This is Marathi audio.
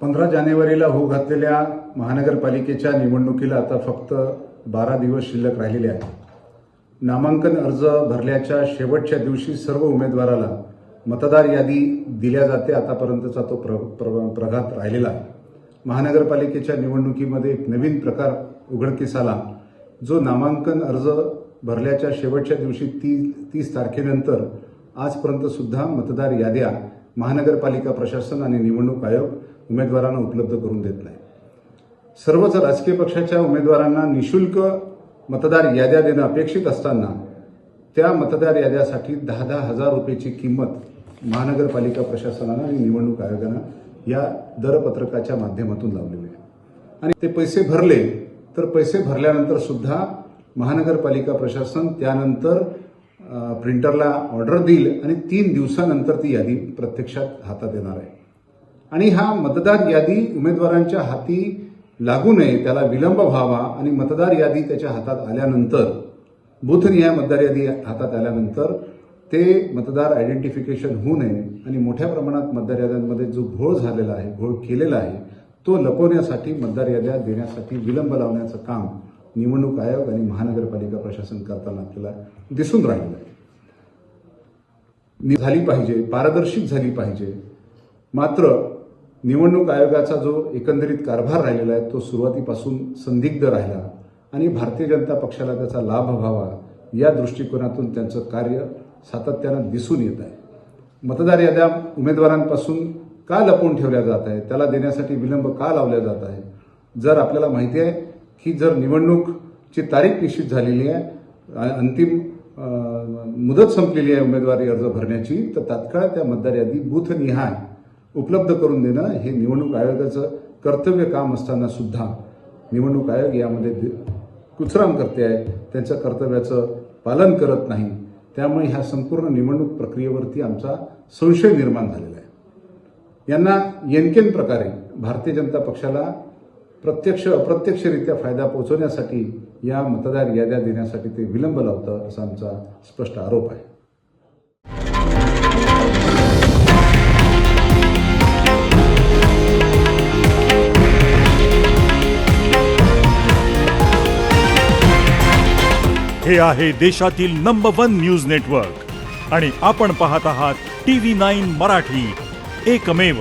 15 जानेवारीला होऊ घातलेल्या महानगरपालिकेच्या निवडणुकीला आता फक्त 12 दिवस शिल्लक राहिलेले आहेत. नामांकन अर्ज भरल्याच्या शेवटच्या दिवशी सर्व उमेदवाराला मतदार यादी दिल्या जाते. आतापर्यंतचा तो प्रघात राहिलेला आहे. महानगरपालिकेच्या निवडणुकीमध्ये एक नवीन प्रकार उघडकीस आला, जो नामांकन अर्ज भरल्याच्या शेवटच्या दिवशी 30 तारखेनंतर आजपर्यंत सुद्धा मतदार याद्या महानगरपालिका प्रशासन आणि निवडणूक आयोग उमेदवारांना उपलब्ध करून देत नाही. सर्वच राजकीय पक्षाच्या उमेदवारांना निशुल्क मतदार याद्या देणं अपेक्षित असताना त्या मतदार याद्यासाठी 10,000 हजार रुपयाची किंमत महानगरपालिका प्रशासनानं आणि निवडणूक आयोगानं या दरपत्रकाच्या माध्यमातून लावलेली आहे. आणि ते पैसे भरले तर पैसे भरल्यानंतर सुद्धा महानगरपालिका प्रशासन त्यानंतर प्रिंटरला ऑर्डर देईल आणि 3 दिवसानंतर ती यादी प्रत्यक्षात हातात येणार आहे. आणि हा मतदार यादी उमेदवारांच्या हाती लागू नये, त्याला विलंब व्हावा आणि मतदार यादी त्याच्या हातात आल्यानंतर, बूथनिहाय मतदार यादी हातात आल्यानंतर ते मतदार आयडेंटिफिकेशन होऊ नये आणि मोठ्या प्रमाणात मतदार याद्यांमध्ये जो घोळ झालेला आहे, घोळ केलेला आहे, तो लपवण्यासाठी मतदार याद्या देण्यासाठी विलंब लावण्याचं काम निवडणूक आयोग आणि महानगरपालिका प्रशासन करताना आपल्याला दिसून राहिलेलं आहे. झाली पाहिजे, पारदर्शी झाली पाहिजे. मात्र निवडणूक आयोगाचा जो एकंदरीत कारभार राहिलेला आहे तो सुरुवातीपासून संदिग्ध राहिला आणि भारतीय जनता पक्षाला त्याचा लाभ व्हावा या दृष्टिकोनातून त्यांचं कार्य सातत्यानं दिसून येत आहे. मतदार याद्या उमेदवारांपासून का लपवून ठेवल्या जात आहे, त्याला देण्यासाठी विलंब का लावल्या जात आहे. जर आपल्याला माहिती आहे की जर निवडणूकची तारीख निश्चित झालेली आहे, अंतिम मुदत संपलेली आहे उमेदवारी अर्ज भरण्याची, तर तात्काळ त्या मतदार यादी बूथनिहाय उपलब्ध करून देणं हे निवडणूक आयोगाचं कर्तव्य काम असताना सुद्धा निवडणूक आयोग यामध्ये कुचराम करते आहे, त्यांच्या कर्तव्याचं पालन करत नाही. त्यामुळे ह्या संपूर्ण निवडणूक प्रक्रियेवरती आमचा संशय निर्माण झालेला आहे. यांना येनकेन प्रकारे भारतीय जनता पक्षाला प्रत्यक्ष अप्रत्यक्षरित्या फायदा पोहोचवण्यासाठी या मतदार याद्या देण्यासाठी ते विलंब लावतं असा आमचा स्पष्ट आरोप आहे. हे आहे देशातील नंबर 1 न्यूज नेटवर्क आणि आपण पाहत आहात TV9 मराठी, एकमेव.